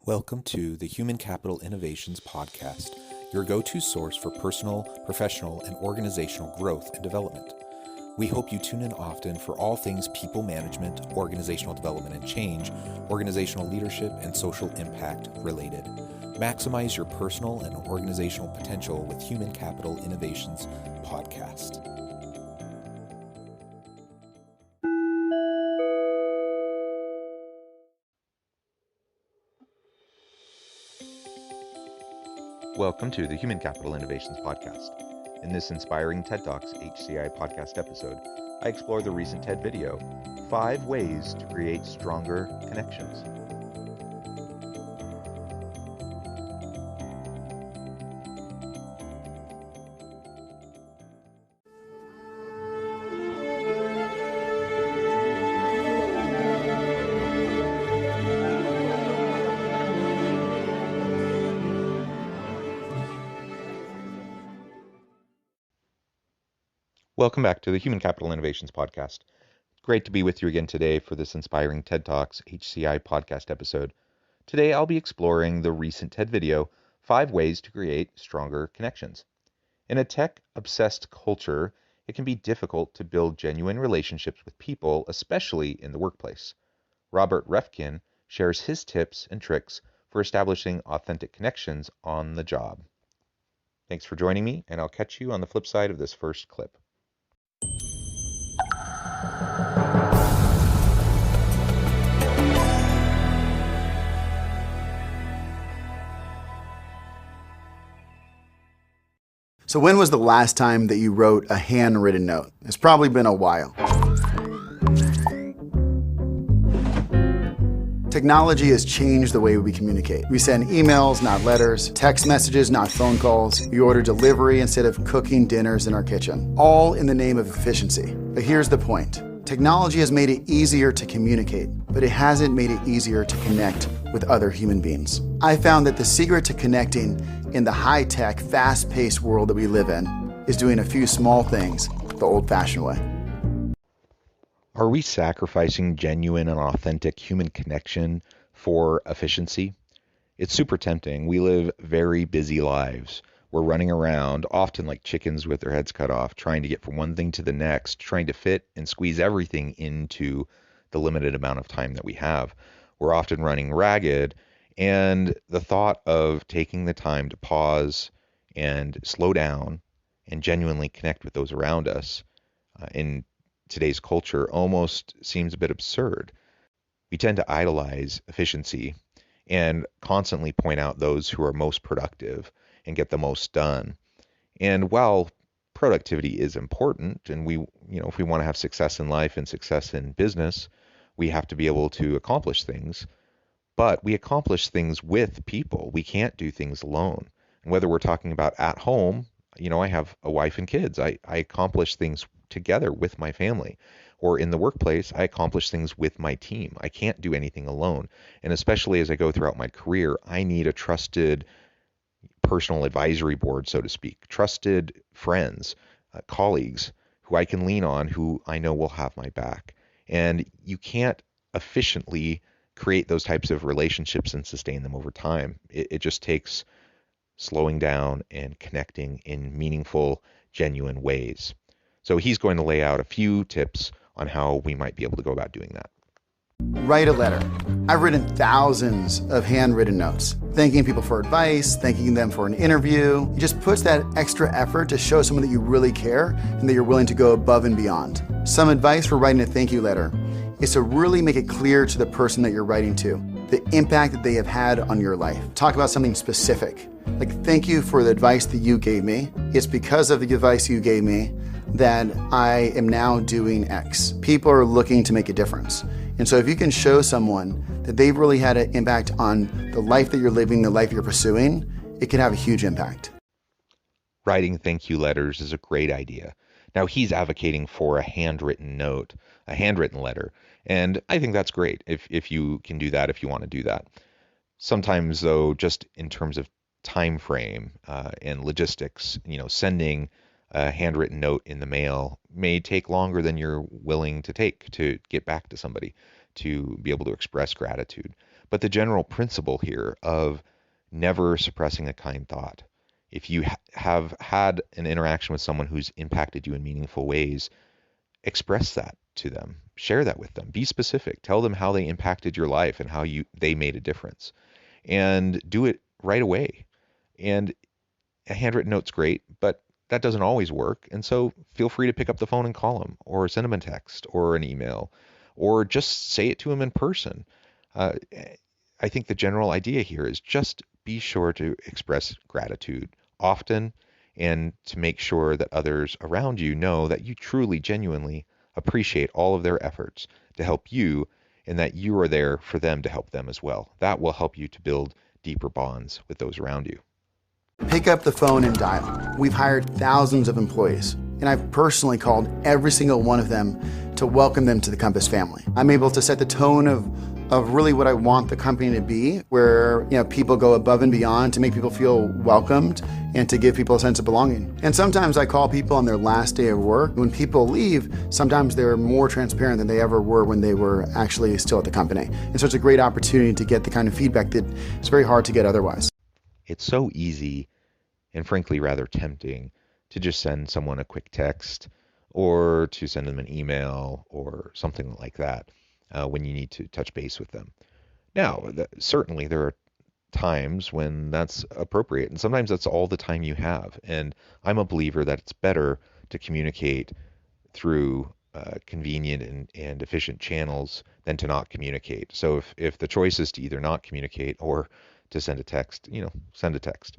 Welcome to the Human Capital Innovations Podcast, your go-to source for personal, professional, and organizational growth and development. We hope you tune in often for all things people management, organizational development and change, organizational leadership, and social impact related. Maximize your personal and organizational potential with Human Capital Innovations Podcast. Welcome to the Human Capital Innovations Podcast. In this inspiring TED Talks HCI podcast episode, I explore the recent TED video, 5 Ways to Create Stronger Connections. Welcome back to the Human Capital Innovations Podcast. Great to be with you again today for this inspiring TED Talks HCI podcast episode. Today I'll be exploring the recent TED video, 5 Ways to Create Stronger Connections. In a tech-obsessed culture, it can be difficult to build genuine relationships with people, especially in the workplace. Robert Reffkin shares his tips and tricks for establishing authentic connections on the job. Thanks for joining me, and I'll catch you on the flip side of this first clip. So when was the last time that you wrote a handwritten note? It's probably been a while. Technology has changed the way we communicate. We send emails, not letters, text messages, not phone calls. We order delivery instead of cooking dinners in our kitchen, all in the name of efficiency. But here's the point. Technology has made it easier to communicate, but it hasn't made it easier to connect with other human beings. I found that the secret to connecting in the high-tech, fast-paced world that we live in is doing a few small things the old-fashioned way. Are we sacrificing genuine and authentic human connection for efficiency? It's super tempting. We live very busy lives. We're running around, often like chickens with their heads cut off, trying to get from one thing to the next, trying to fit and squeeze everything into the limited amount of time that we have. We're often running ragged, and the thought of taking the time to pause and slow down and genuinely connect with those around us in today's culture almost seems a bit absurd. We tend to idolize efficiency and constantly point out those who are most productive and get the most done. And while productivity is important, and if we want to have success in life and success in business, we have to be able to accomplish things. But we accomplish things with people. We can't do things alone. And whether we're talking about at home, I have a wife and kids. I accomplish things together with my family. Or in the workplace, I accomplish things with my team. I can't do anything alone. And especially as I go throughout my career, I need a trusted personal advisory board, so to speak, trusted friends, colleagues who I can lean on, who I know will have my back. And you can't efficiently create those types of relationships and sustain them over time. It just takes slowing down and connecting in meaningful, genuine ways. So he's going to lay out a few tips on how we might be able to go about doing that. Write a letter. I've written thousands of handwritten notes, thanking people for advice, thanking them for an interview. It just puts that extra effort to show someone that you really care and that you're willing to go above and beyond. Some advice for writing a thank you letter is to really make it clear to the person that you're writing to the impact that they have had on your life. Talk about something specific, like thank you for the advice that you gave me. It's because of the advice you gave me that I am now doing X. People are looking to make a difference. And so if you can show someone that they've really had an impact on the life that you're living, the life you're pursuing, it can have a huge impact. Writing thank you letters is a great idea. Now he's advocating for a handwritten note, a handwritten letter. And I think that's great if you can do that, if you want to do that. Sometimes though, just in terms of time frame and logistics, sending a handwritten note in the mail may take longer than you're willing to take to get back to somebody, to be able to express gratitude. but the general principle here of never suppressing a kind thought. If you have had an interaction with someone who's impacted you in meaningful ways, express that to them, share that with them, be specific, tell them how they impacted your life and how they made a difference, and do it right away. And a handwritten note's great, but that doesn't always work. And so feel free to pick up the phone and call them, or send them a text or an email, or just say it to them in person. I think the general idea here is just be sure to express gratitude often, and to make sure that others around you know that you truly, genuinely appreciate all of their efforts to help you, and that you are there for them to help them as well. That will help you to build deeper bonds with those around you. Pick up the phone and dial. We've hired thousands of employees, and I've personally called every single one of them to welcome them to the Compass family. I'm able to set the tone of really what I want the company to be, where people go above and beyond to make people feel welcomed and to give people a sense of belonging. And sometimes I call people on their last day of work. When people leave, sometimes they're more transparent than they ever were when they were actually still at the company. And so it's a great opportunity to get the kind of feedback that is very hard to get otherwise. It's so easy and frankly rather tempting to just send someone a quick text or to send them an email or something like that when you need to touch base with them. Now, certainly there are times when that's appropriate, and sometimes that's all the time you have. And I'm a believer that it's better to communicate through convenient and efficient channels than to not communicate. So if the choice is to either not communicate or to send a text, send a text.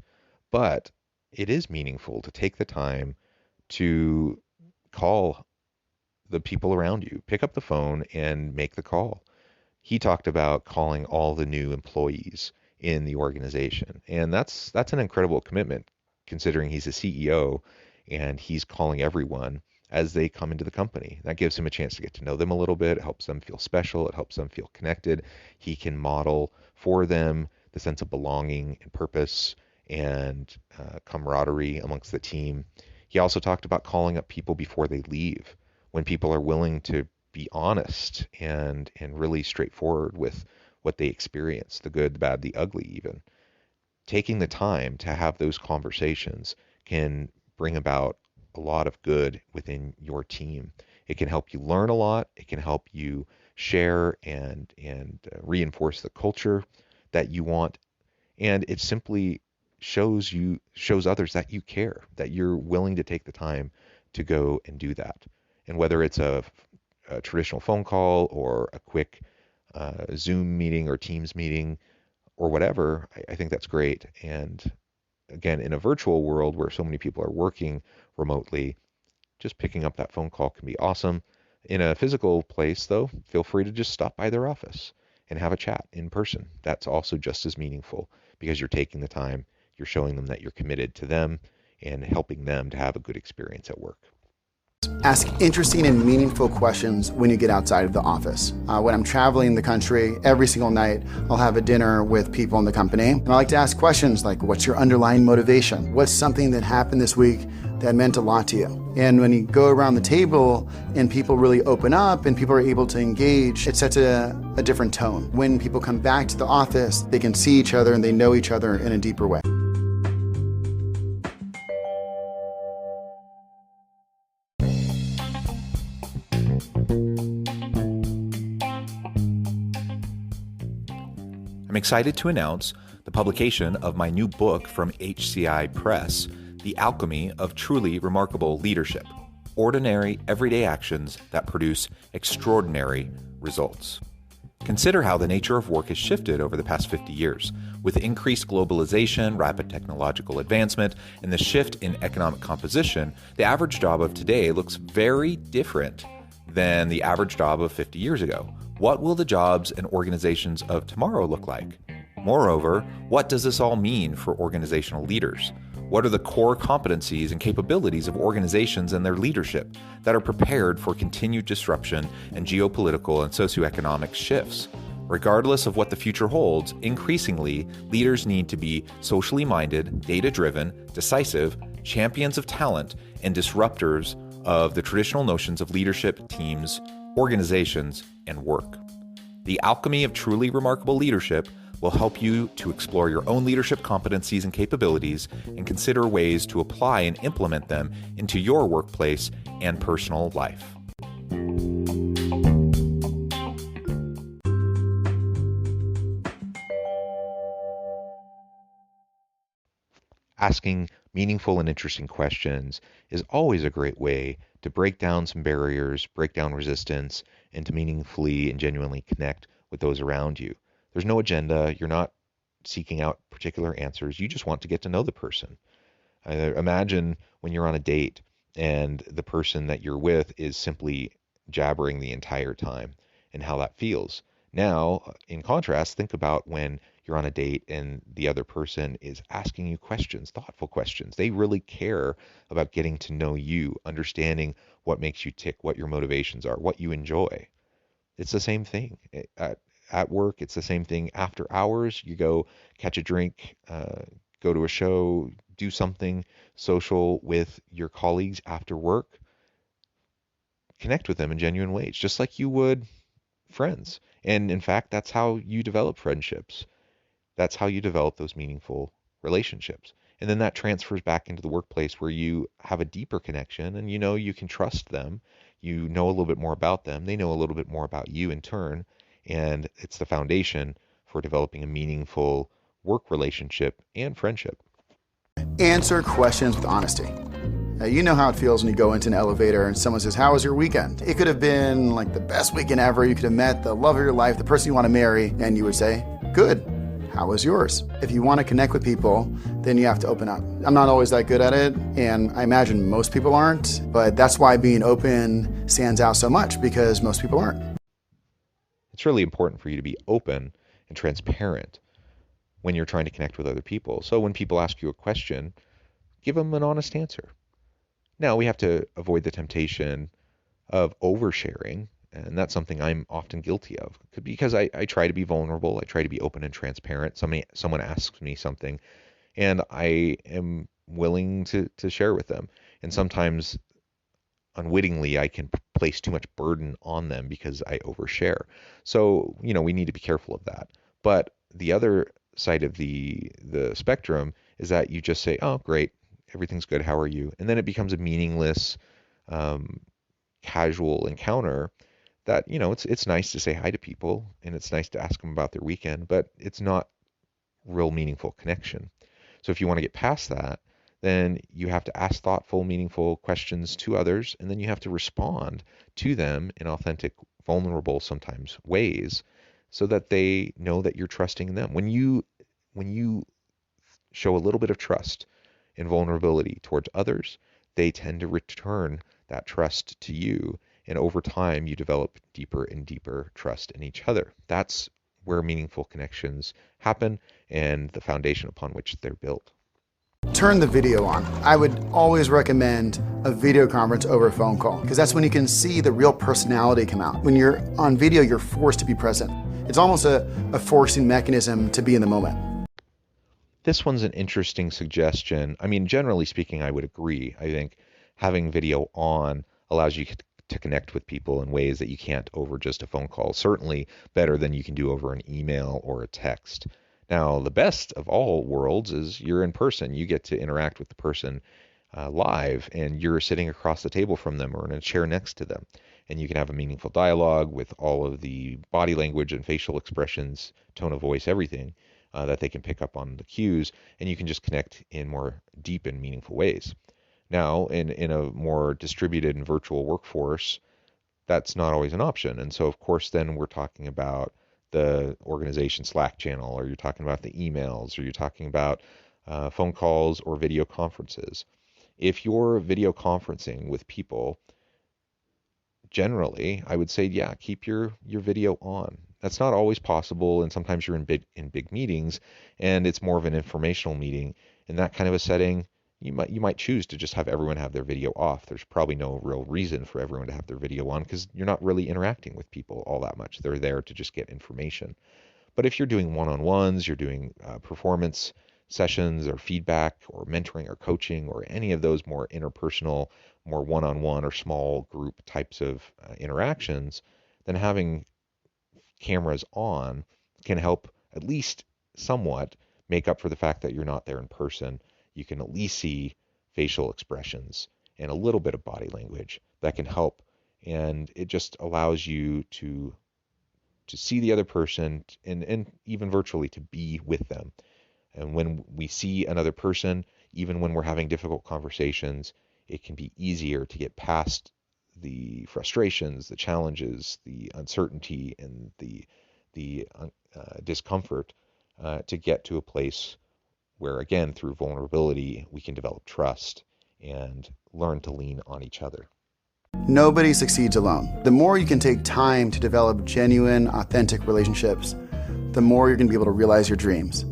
But it is meaningful to take the time to call the people around you. Pick up the phone and make the call. He talked about calling all the new employees in the organization, and that's an incredible commitment, considering he's a CEO and he's calling everyone as they come into the company. That gives him a chance to get to know them a little bit. It helps them feel special. It helps them feel connected. He can model for them the sense of belonging and purpose and camaraderie amongst the team. He also talked about calling up people before they leave, when people are willing to be honest and really straightforward with what they experience, the good, the bad, the ugly even. Taking the time to have those conversations can bring about a lot of good within your team. It can help you learn a lot. It can help you share and reinforce the culture that you want. And it simply shows others that you care, that you're willing to take the time to go and do that. And whether it's a traditional phone call or a quick Zoom meeting or Teams meeting or whatever, I think that's great. And again, in a virtual world where so many people are working remotely, just picking up that phone call can be awesome. In a physical place, though, feel free to just stop by their office and have a chat in person. That's also just as meaningful, because you're taking the time, you're showing them that you're committed to them and helping them to have a good experience at work. Ask interesting and meaningful questions when you get outside of the office. When I'm traveling the country, every single night, I'll have a dinner with people in the company. And I like to ask questions like, what's your underlying motivation? What's something that happened this week that meant a lot to you? And when you go around the table and people really open up and people are able to engage, it sets a different tone. When people come back to the office, they can see each other and they know each other in a deeper way. I'm excited to announce the publication of my new book from HCI Press, The Alchemy of Truly Remarkable Leadership: Ordinary, Everyday Actions That Produce Extraordinary Results. Consider how the nature of work has shifted over the past 50 years. With increased globalization, rapid technological advancement, and the shift in economic composition, the average job of today looks very different than the average job of 50 years ago. What will the jobs and organizations of tomorrow look like? Moreover, what does this all mean for organizational leaders? What are the core competencies and capabilities of organizations and their leadership that are prepared for continued disruption and geopolitical and socioeconomic shifts? Regardless of what the future holds, increasingly, leaders need to be socially minded, data-driven, decisive, champions of talent, and disruptors of the traditional notions of leadership, teams, organizations, and work. The Alchemy of Truly Remarkable Leadership will help you to explore your own leadership competencies and capabilities and consider ways to apply and implement them into your workplace and personal life. Asking meaningful and interesting questions is always a great way to break down some barriers, break down resistance, and to meaningfully and genuinely connect with those around you. There's no agenda. You're not seeking out particular answers. You just want to get to know the person. Imagine when you're on a date and the person that you're with is simply jabbering the entire time and how that feels. Now, in contrast, think about when you're on a date and the other person is asking you questions, thoughtful questions. They really care about getting to know you, understanding what makes you tick, what your motivations are, what you enjoy. It's the same thing at work. It's the same thing after hours. You go catch a drink, go to a show, do something social with your colleagues after work. Connect with them in genuine ways, just like you would friends. And in fact, that's how you develop friendships. That's how you develop those meaningful relationships. And then that transfers back into the workplace where you have a deeper connection and you know you can trust them. You know a little bit more about them. They know a little bit more about you in turn. And it's the foundation for developing a meaningful work relationship and friendship. Answer questions with honesty. You know how it feels when you go into an elevator and someone says, "How was your weekend?" It could have been like the best weekend ever. You could have met the love of your life, the person you want to marry, and you would say, "Good. How was yours?" If you want to connect with people, then you have to open up. I'm not always that good at it, and I imagine most people aren't, but that's why being open stands out so much, because most people aren't. It's really important for you to be open and transparent when you're trying to connect with other people. So when people ask you a question, give them an honest answer. Now, we have to avoid the temptation of oversharing, and that's something I'm often guilty of because I try to be vulnerable. I try to be open and transparent. Someone asks me something, and I am willing to share with them. And sometimes, unwittingly, I can place too much burden on them because I overshare. So, we need to be careful of that. But the other side of the spectrum is that you just say, "Oh, great. Everything's good. How are you?" And then it becomes a meaningless, casual encounter that, it's nice to say hi to people and it's nice to ask them about their weekend, but it's not real meaningful connection. So if you want to get past that, then you have to ask thoughtful, meaningful questions to others, and then you have to respond to them in authentic, vulnerable, sometimes ways, so that they know that you're trusting them. When you show a little bit of trust and vulnerability towards others, they tend to return that trust to you. And over time, you develop deeper and deeper trust in each other. That's where meaningful connections happen and the foundation upon which they're built. Turn the video on. I would always recommend a video conference over a phone call, because that's when you can see the real personality come out. When you're on video, you're forced to be present. It's almost a forcing mechanism to be in the moment. This one's an interesting suggestion. I mean, generally speaking, I would agree. I think having video on allows you to connect with people in ways that you can't over just a phone call. Certainly better than you can do over an email or a text. Now, the best of all worlds is you're in person. You get to interact with the person live, and you're sitting across the table from them or in a chair next to them. And you can have a meaningful dialogue with all of the body language and facial expressions, tone of voice, everything that they can pick up on the cues, and you can just connect in more deep and meaningful ways. Now, in a more distributed and virtual workforce, that's not always an option. And so, of course, then we're talking about the organization Slack channel, or you're talking about the emails, or you're talking about phone calls or video conferences. If you're video conferencing with people, generally, I would say, yeah, keep your video on. That's not always possible, and sometimes you're in big meetings, and it's more of an informational meeting. In that kind of a setting, you might choose to just have everyone have their video off. There's probably no real reason for everyone to have their video on because you're not really interacting with people all that much. They're there to just get information. But if you're doing one-on-ones, you're doing performance sessions or feedback or mentoring or coaching or any of those more interpersonal, more one-on-one or small group types of interactions, then having cameras on can help at least somewhat make up for the fact that you're not there in person. You can at least see facial expressions and a little bit of body language that can help. And it just allows you to see the other person and even virtually to be with them. And when we see another person, even when we're having difficult conversations, it can be easier to get past the frustrations, the challenges, the uncertainty, and the discomfort to get to a place where, again, through vulnerability, we can develop trust and learn to lean on each other. Nobody succeeds alone. The more you can take time to develop genuine, authentic relationships, the more you're going to be able to realize your dreams.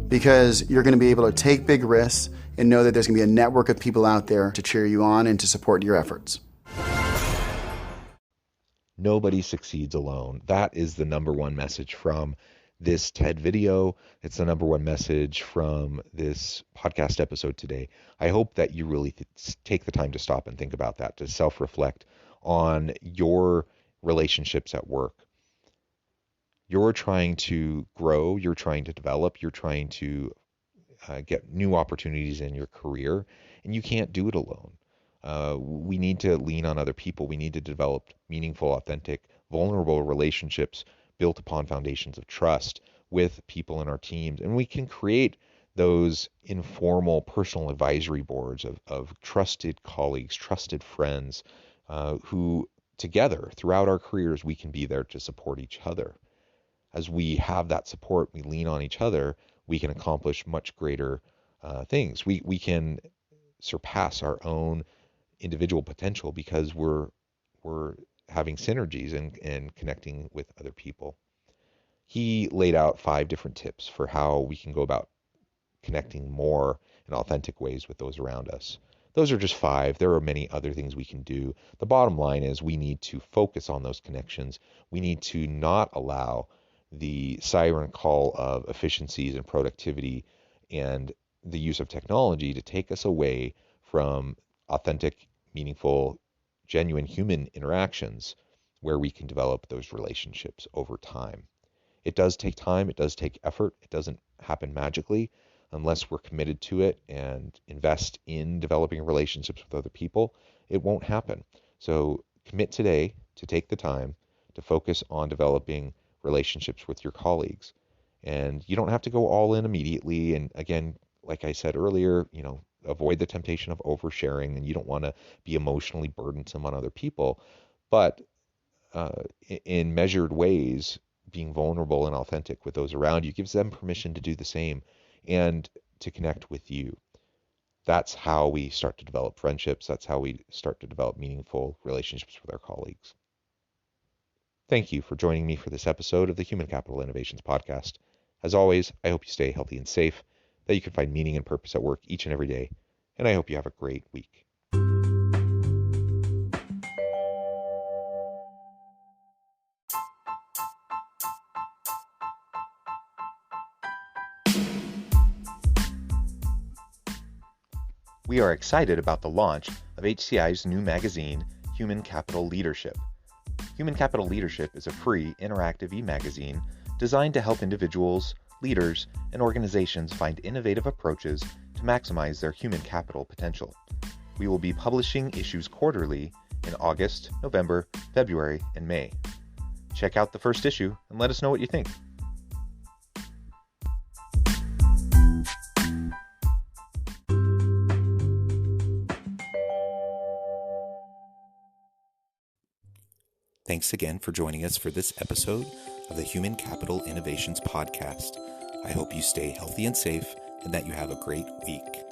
Because you're going to be able to take big risks and know that there's going to be a network of people out there to cheer you on and to support your efforts. Nobody succeeds alone. That is the number one message from this TED video. It's the number one message from this podcast episode today. I hope that you really take the time to stop and think about that, to self-reflect on your relationships at work. You're trying to grow, you're trying to develop, you're trying to get new opportunities in your career, and you can't do it alone. We need to lean on other people. We need to develop meaningful, authentic, vulnerable relationships built upon foundations of trust with people in our teams. And we can create those informal personal advisory boards of trusted colleagues, trusted friends, who together throughout our careers, we can be there to support each other. As we have that support, we lean on each other, we can accomplish much greater things. We can surpass our own individual potential because we're having synergies and connecting with other people. He laid out 5 different tips for how we can go about connecting more in authentic ways with those around us. Those are just 5. There are many other things we can do. The bottom line is we need to focus on those connections. We need to not allow the siren call of efficiencies and productivity and the use of technology to take us away from authentic, meaningful, genuine human interactions where we can develop those relationships over time. It does take time. It does take effort. It doesn't happen magically unless we're committed to it and invest in developing relationships with other people. It won't happen. So commit today to take the time to focus on developing relationships with your colleagues. And you don't have to go all in immediately. And again, like I said earlier, avoid the temptation of oversharing, and you don't want to be emotionally burdensome on other people. But in measured ways, being vulnerable and authentic with those around you gives them permission to do the same and to connect with you. That's how we start to develop friendships. That's how we start to develop meaningful relationships with our colleagues. Thank you for joining me for this episode of the Human Capital Innovations Podcast. As always, I hope you stay healthy and safe, that you can find meaning and purpose at work each and every day, and I hope you have a great week. We are excited about the launch of HCI's new magazine, Human Capital Leadership. Human Capital Leadership is a free, interactive e-magazine designed to help individuals, leaders, and organizations find innovative approaches to maximize their human capital potential. We will be publishing issues quarterly in August, November, February, and May. Check out the first issue and let us know what you think. Thanks again for joining us for this episode of the Human Capital Innovations Podcast. I hope you stay healthy and safe and that you have a great week.